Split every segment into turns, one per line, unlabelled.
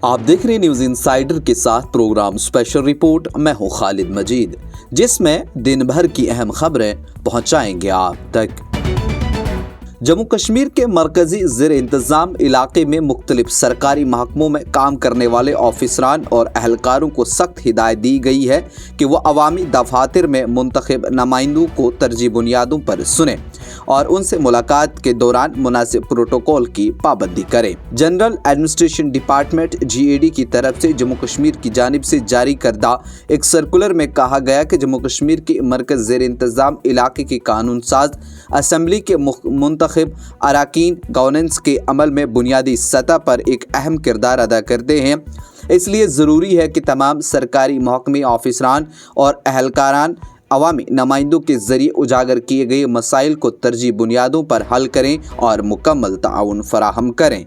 आप देख रहे हैं न्यूज इनसाइडर के साथ प्रोग्राम स्पेशल रिपोर्ट। मैं हूं खालिद मजीद, जिसमें दिन भर की अहम खबरें पहुंचाएंगे आप तक। जम्मू कश्मीर के मरकजी ज़ेर इंतज़ाम इलाके में मुख्तलिफ सरकारी महकमों में काम करने वाले ऑफिसरान और अहलकारों को सख्त हिदायत दी गई है कि वह अवामी दफातर में मुंतखब नुमाइंदों को तरजीह बुनियादों पर सुने और उनसे मुलाकात के दौरान मुनासिब प्रोटोकॉल की पाबंदी करें। जनरल एडमिनिस्ट्रेशन डिपार्टमेंट GAD की तरफ से जम्मू कश्मीर की जानिब से जारी करदा एक सर्कुलर में कहा गया कि जम्मू कश्मीर के मरकज ज़ेर इंतज़ाम इलाके के कानून साज असम्बली के मुंतखब अराकीन गवर्नेंस के अमल में बुनियादी सतह पर एक अहम किरदार अदा करते हैं। इसलिए ज़रूरी है कि तमाम सरकारी महकमे ऑफिसरान और अहलकारान अवामी नुमाइंदों के ज़रिए उजागर किए गए मसाइल को तरजीह बुनियादों पर हल करें और मुकम्मल ताउन फराहम करें।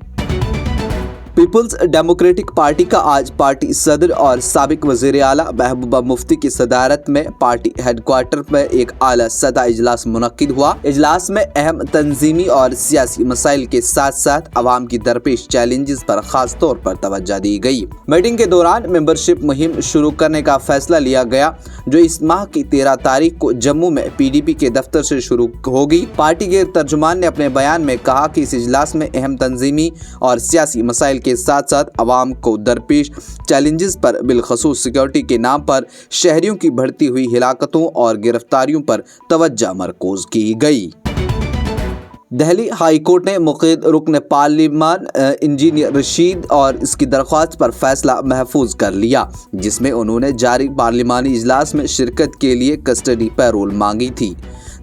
पीपल्स डेमोक्रेटिक पार्टी का आज पार्टी सदर और साबिक वज़ीर आला महबूबा मुफ्ती की सदारत में पार्टी हेडक्वार्टर में एक आला सतह इजलास मुनक्किद हुआ। इजलास में अहम तंजीमी और सियासी मसाइल के साथ साथ अवाम की दरपेश चैलेंजेस पर खास तौर पर तवज्जो दी गई। मीटिंग के दौरान मेंबरशिप मुहिम शुरू करने का फैसला लिया गया, जो इस माह की 13 तारीख को जम्मू में PDP के दफ्तर से शुरू होगी। पार्टी के तर्जुमान ने अपने बयान में कहा कि इस इजलास में अहम तंजीमी और सियासी मसाइल के साथ साथ अवाम को दरपेश चैलेंजेस पर बिलखसूस सिक्योरिटी के नाम पर शहरियों की बढ़ती हुई हिलाकतों और गिरफ्तारियों पर तवज्जो मरकूज की गई। दिल्ली हाई कोर्ट ने मुक़र्रर रुकन पार्लिमान इंजीनियर रशीद और इसकी दरख्वास्त पर फैसला महफूज कर लिया, जिसमें उन्होंने जारी पार्लिमानी इजलास में शिरकत के लिए कस्टडी पैरोल मांगी थी।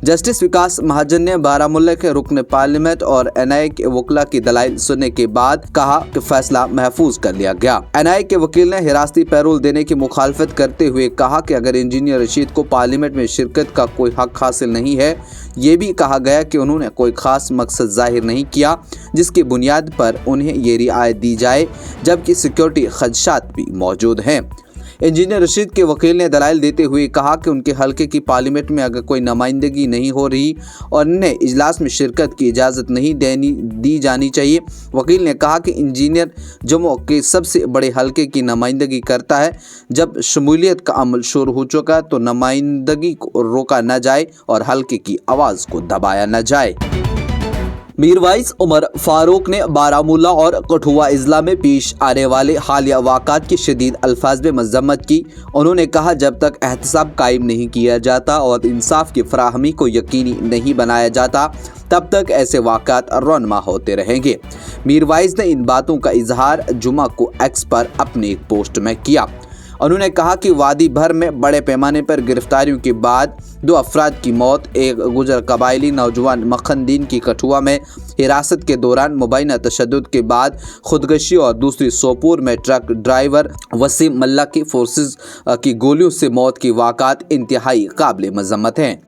जस्टिस विकास महाजन ने बारामुल्ला के रुकन पार्लियामेंट और NIA के वकील की दलाइल सुनने के बाद कहा कि फैसला महफूज कर लिया गया। NIA के वकील ने हिरासती पैरोल देने की मुखालफत करते हुए कहा कि अगर इंजीनियर रशीद को पार्लियामेंट में शिरकत का कोई हक हासिल नहीं है, ये भी कहा गया कि उन्होंने कोई खास मकसद जाहिर नहीं किया जिसकी बुनियाद पर उन्हें ये रियायत दी जाए, जबकि सिक्योरिटी खदशात भी मौजूद हैं। इंजीनियर रशीद के वकील ने दलाइल देते हुए कहा कि उनके हलके की पार्लियामेंट में अगर कोई नुमाइंदगी नहीं हो रही और उन्हें इजलास में शिरकत की इजाज़त नहीं दी जानी चाहिए। वकील ने कहा कि इंजीनियर जम्मू के सबसे बड़े हलके की नुमाइंदगी करता है। जब शमूलियत का अमल शुरू हो चुका तो नुमाइंदगी को रोका न जाए और हलके की आवाज़ को दबाया न जाए। मीरवाइज उमर फारूक ने बारामुल्ला और कठुआ अजला में पेश आने वाले हालिया वाक़ात की शदीद अल्फाज में मज़म्मत की। उन्होंने कहा, जब तक एहतसाब कायम नहीं किया जाता और इंसाफ की फराहमी को यकीनी नहीं बनाया जाता, तब तक ऐसे वाक़ात रौनमा होते रहेंगे। मीरवाइज ने इन बातों का इजहार जुमा को X पर अपने एक पोस्ट में किया। उन्होंने कहा कि वादी भर में बड़े पैमाने पर गिरफ्तारियों के बाद 2 अफराद की मौत, एक गुजर कबायली नौजवान मखनदीन की कठुआ में हिरासत के दौरान मुबैना तशद्दुद के बाद खुदकशी और दूसरी सोपोर में ट्रक ड्राइवर वसीम मल्ला की फोर्सेस की गोलियों से मौत की वाक़ात इंतहाई काबिल मज़म्मत हैं।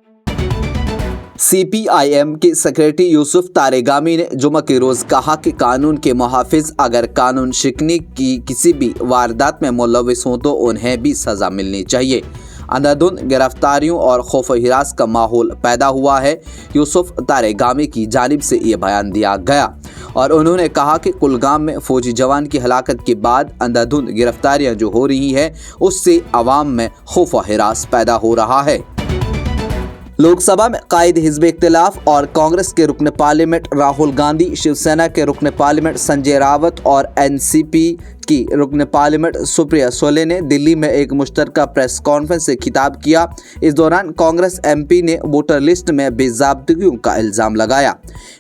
CPIM के सेक्रेटरी यूसुफ तारेगामी ने जुमा के रोज़ कहा कि कानून के मुहाफिज अगर कानून शिकनी की किसी भी वारदात में मुलविस हों तो उन्हें भी सज़ा मिलनी चाहिए। अंधाधुंध गिरफ्तारियों और खौफ हिरास का माहौल पैदा हुआ है। यूसुफ तारेगामी की जानिब से ये बयान दिया गया और उन्होंने कहा कि कुलगाम में फौजी जवान की हलाकत के बाद अंधाधुंध गिरफ्तारियां जो हो रही हैं, उससे अवाम में खौफ हिरास पैदा हो रहा है। लोकसभा में कायद हिज़्ब इख्तिलाफ और कांग्रेस के रुकन पार्लियामेंट राहुल गांधी, शिवसेना के रुकन पार्लियामेंट संजय रावत और NCP की रुकन पार्लियामेंट सुप्रिया सुले ने दिल्ली में एक मुश्तरका प्रेस कॉन्फ्रेंस से खिताब किया। इस दौरान कांग्रेस MP ने वोटर लिस्ट में बेज़ाब्तगियों का इल्ज़ाम लगाया।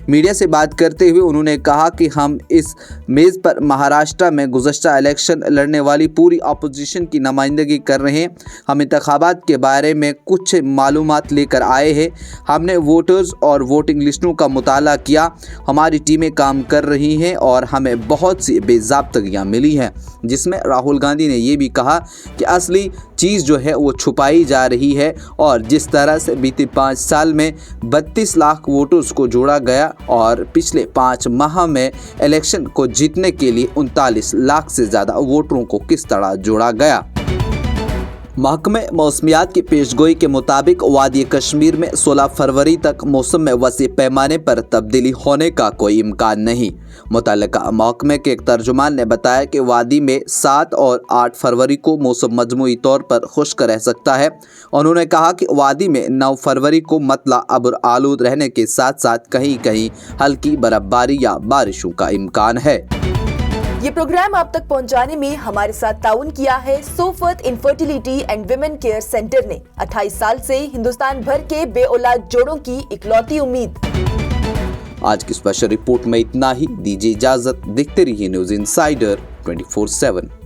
मीडिया से बात करते हुए उन्होंने कहा कि हम इस मेज़ पर महाराष्ट्र में गुज़श्ता इलेक्शन लड़ने वाली पूरी अपोजिशन की नुमाइंदगी कर रहे हैं। हम इंतखाबात के बारे में कुछ मालूमात लेकर आए हैं। हमने वोटर्स और वोटिंग लिस्टों का मुताला किया। हमारी टीमें काम कर रही हैं और हमें बहुत सी बेज़ाब्तगियाँ मिली हैं, जिसमें राहुल गांधी ने ये भी कहा कि असली चीज़ जो है वो छुपाई जा रही है और जिस तरह से बीते 5 साल में 32 लाख वोटर्स को जोड़ा गया और पिछले 5 माह में इलेक्शन को जीतने के लिए 39 लाख से ज़्यादा वोटरों को किस तरह जोड़ा गया। महकमे मौसमियात की पेशगोई के मुताबिक वादी कश्मीर में 16 फरवरी तक मौसम में वसी पैमाने पर तब्दीली होने का कोई इम्कान नहीं। मुतल्लिका महकमे के एक तर्जुमान ने बताया कि वादी में 7 और 8 फरवरी को मौसम मजमूई तौर पर खुश्क रह सकता है। उन्होंने कहा कि वादी में 9 फरवरी को मतला अब्र आलूद रहने के साथ साथ कहीं कहीं हल्की बर्फबारी या बारिशों का इम्कान है।
ये प्रोग्राम आप तक पहुंचाने में हमारे साथ ताउन किया है Sofat infertility and women care centre ने। 28 साल से हिंदुस्तान भर के बेऔलाद जोड़ों की इकलौती उम्मीद।
आज की स्पेशल रिपोर्ट में इतना ही। दीजिए इजाजत। देखते रहिए न्यूज़ इनसाइडर 24/7।